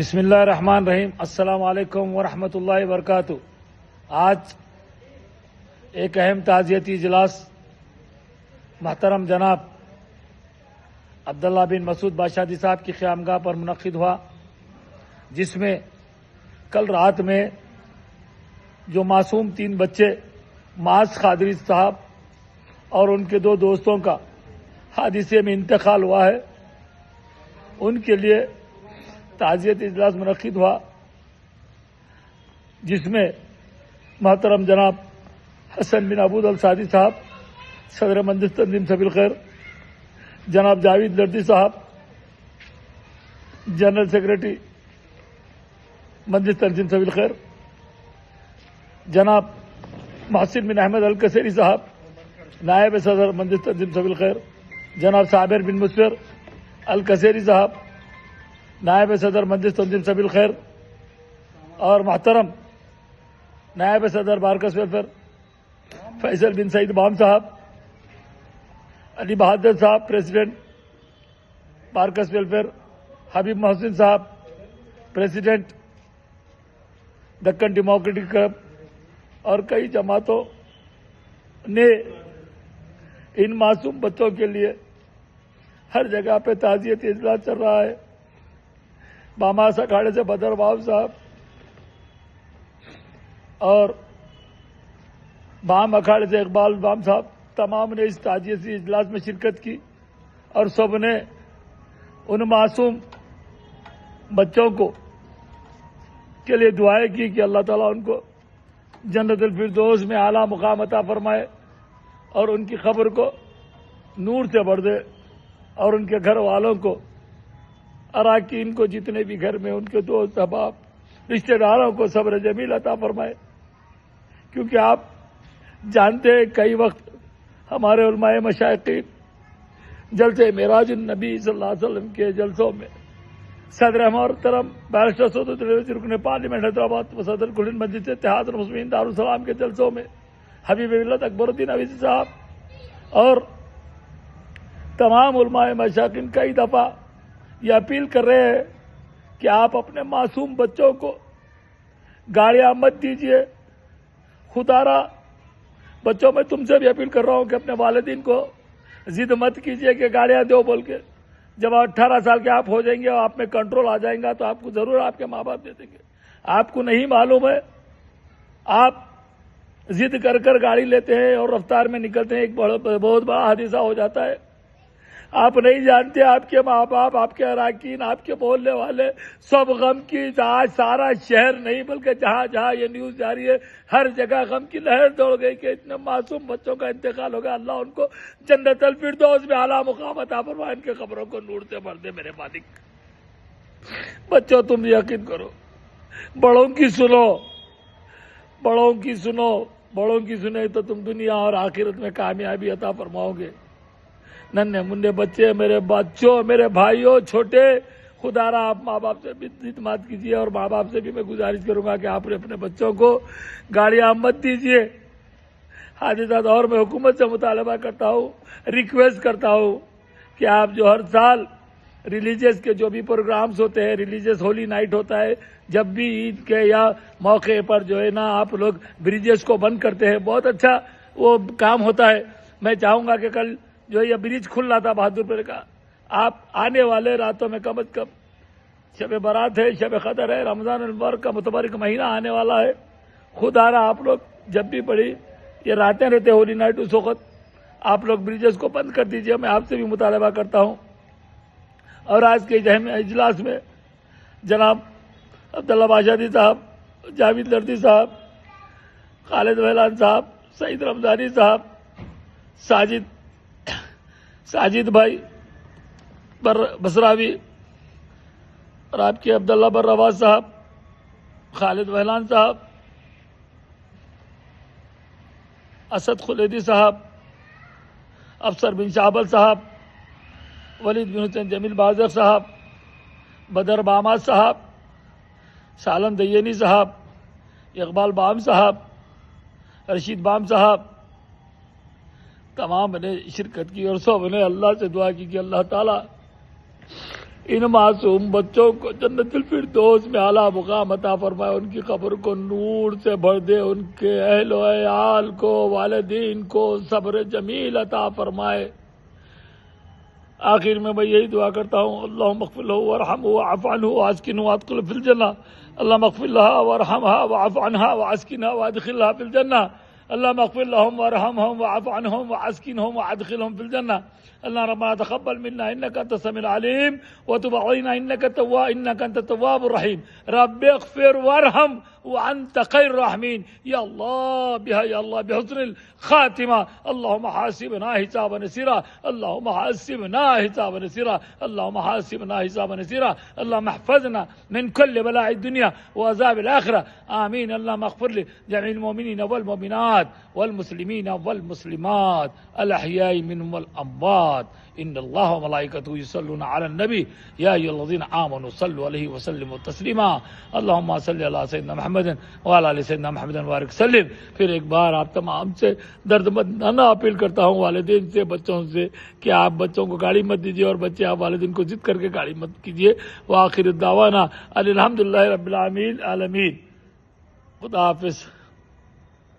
بسم اللہ الرحمن الرحیم۔ السلام علیکم ورحمۃ اللہ وبرکاتہ۔ آج ایک اہم تعزیتی اجلاس محترم جناب عبداللہ بن مسعود بادشاہی صاحب کی قیامگاہ پر منعقد ہوا، جس میں کل رات میں جو معصوم 3 بچے معاذ قادری صاحب اور ان کے 2 دوستوں کا حادثے میں انتقال ہوا ہے، ان کے لیے تعزیت اجلاس منعقد ہوا، جس میں محترم جناب حسن بن ابود السعدی صاحب صدر مجلس تنظیم سبیل خیر، جناب جاوید لردی صاحب جنرل سیکرٹری مجلس تنظیم سبیل خیر، جناب محسن بن احمد الکثیری صاحب نائب صدر مجلس تنظیم سبیل خیر، جناب صابر بن مسفر الکثیری صاحب نائب صدر مجلس تنظیم سبیل خیر، اور محترم نائب صدر بارکس ویلفیئر فیصل بن سعید بام صاحب، علی بہادر صاحب پریزیڈنٹ بارکس ویلفیئر، حبیب محسن صاحب پریزیڈنٹ دکن ڈیموکریٹک کلب، اور کئی جماعتوں نے ان معصوم بچوں کے لیے ہر جگہ پہ تعزیتی اجلاس چل رہا ہے۔ باماس اکھاڑے سے بدر باب صاحب اور بام اکھاڑے سے اقبال بام صاحب، تمام نے اس تعزیتی اجلاس میں شرکت کی، اور سب نے ان معصوم بچوں کے لیے دعائیں کی کہ اللہ تعالیٰ ان کو جنت الفردوس میں اعلیٰ مقام عطا فرمائے اور ان کی قبر کو نور سے بھر دے، اور ان کے گھر والوں کو، اراکین کو، جتنے بھی گھر میں ان کے دوست احباب رشتہ داروں کو صبر جمیل عطا فرمائے۔ کیونکہ آپ جانتے ہیں کئی وقت ہمارے علماء مشائخین جلسے معراج النبی صلی اللہ علیہ وسلم کے جلسوں میں صدر محترم بیرسٹر سعود رکن پارلیمنٹ حیدرآباد و صدر کل مجلس اتحاد المسلمین دارالسلام کے جلسوں میں حبیب ملت اکبر الدین اویسی صاحب اور تمام علماء مشائخین کئی دفعہ یہ اپیل کر رہے ہیں کہ آپ اپنے معصوم بچوں کو گاڑیاں مت دیجیے۔ خدا را بچوں میں تم سے بھی اپیل کر رہا ہوں کہ اپنے والدین کو ضد مت کیجیے کہ گاڑیاں دو بول کے۔ جب 18 سال کے آپ ہو جائیں گے اور آپ میں کنٹرول آ جائیں گا تو آپ کو ضرور آپ کے ماں باپ دے دیں گے۔ آپ کو نہیں معلوم ہے، آپ ضد کر گاڑی لیتے ہیں اور رفتار میں نکلتے ہیں، ایک بہت بڑا حادثہ ہو جاتا ہے۔ آپ نہیں جانتے آپ کے ماں باپ، آپ کے اراکین، آپ کے محلے والے سب غم کی، آج سارا شہر نہیں بلکہ جہاں جہاں یہ نیوز جاری ہے ہر جگہ غم کی لہر دوڑ گئی کہ اتنے معصوم بچوں کا انتقال ہو گیا۔ اللہ ان کو جنت الفردوس میں اعلیٰ مقام عطا فرمائے، ان کے قبروں کو نور سے بھر دے میرے مالک۔ بچوں تم یقین کرو، بڑوں کی سنو، بڑوں کی سنو، بڑوں کی سنے تو تم دنیا اور آخرت میں کامیابی عطا فرماؤ گے۔ ننھے منڈے بچے، میرے بچوں، میرے بھائیوں چھوٹے، خدا را آپ ماں باپ سے بھی اعتماد کیجیے، اور ماں باپ سے بھی میں گزارش کروں گا کہ آپ اپنے بچوں کو گاڑیاں مت دیجیے۔ حادثات، اور میں حکومت سے مطالبہ کرتا ہوں، ریکویسٹ کرتا ہوں کہ آپ جو ہر سال ریلیجیس کے جو بھی پروگرامز ہوتے ہیں، ریلیجیس ہولی نائٹ ہوتا ہے، جب بھی عید کے یا موقع پر جو ہے نا آپ لوگ بریجز کو بند کرتے ہیں، بہت اچھا وہ کام ہوتا ہے۔ میں چاہوں گا کہ کل جو یہ برج کھل رہا تھا بہادر پور کا، آپ آنے والے راتوں میں کم از کم، شب برات ہے، شب قدر ہے، رمضان المبارک کا متبارک مہینہ آنے والا ہے، خدا را آپ لوگ جب بھی پڑھی یہ راتیں رہتے ہولی نائٹ، اس وقت آپ لوگ بریجز کو بند کر دیجیے، میں آپ سے بھی مطالبہ کرتا ہوں۔ اور آج کے اجلاس میں جناب عبداللہ بادشاہی صاحب، جاوید لردی صاحب، خالد ویلان صاحب، سعید رمضانی صاحب، ساجد بھائی بسراوی، اور آپ کے عبداللہ برواز صاحب، خالد ویلان صاحب، اسد خلیدی صاحب، افسر بن شابل صاحب، ولید بن حسین جمیل بازر صاحب، بدر باماس صاحب، سالم دینی صاحب، اقبال بام صاحب، رشید بام صاحب، تمام نے شرکت کی، اور سب نے اللہ سے دعا کی کہ اللہ تعالیٰ ان معصوم بچوں کو جنت الفردوس میں اعلیٰ مقام عطا فرمائے، ان کی قبر کو نور سے بھر دے، ان کے اہل و عیال کو، والدین کو صبر جمیل عطا فرمائے۔ آخر میں یہی دعا کرتا ہوں، اللہم اغفر لہ وارحمہ واعف عنہ واسکنہ وادخلہ فی الجنہ، اللہم اغفر لها وارحمها واعف عنها واسکنها وادخلها فی الجنہ، اللہم اغفر لهم وارحمهم واعف عنهم واسکنهم وادخلهم فی الجنہ، اللہ ربنا تقبل منا انك انت السميع العليم وتب علينا انك انت التواب الرحيم، رب اغفر وارحم وانت خير الراحمين، یا اللہ بها یا اللہ بحسن الخاتمہ، اللهم حاسبنا حسابا يسيرا، اللهم حاسبنا حسابا يسيرا، اللهم حاسبنا حسابا يسيرا، اللهم احفظنا من كل بلاء الدنيا وعذاب الآخرة، آمين، اللهم اغفر لجميع المؤمنين والمؤمنات والمسلمين والمسلمات الأحياء منهم والأموات، إن الله وملائكته يصلون على النبي يا أيها الذين آمنوا صلوا عليه وسلموا تسليما، اللهم صل على سيدنا محمد وعلى آل سيدنا محمد وبارك وسلم۔ پھر ایک بار آپ تمام سے درد مندانہ اپیل کرتا ہوں، والدین سے، بچوں سے، کہ آپ بچوں کو گاڑی مت دیجیے اور بچے آپ والدین کو ضد کر کے گاڑی مت کیجیے۔ وآخر دعوانا الحمدللہ رب العالمین، خدا حافظ۔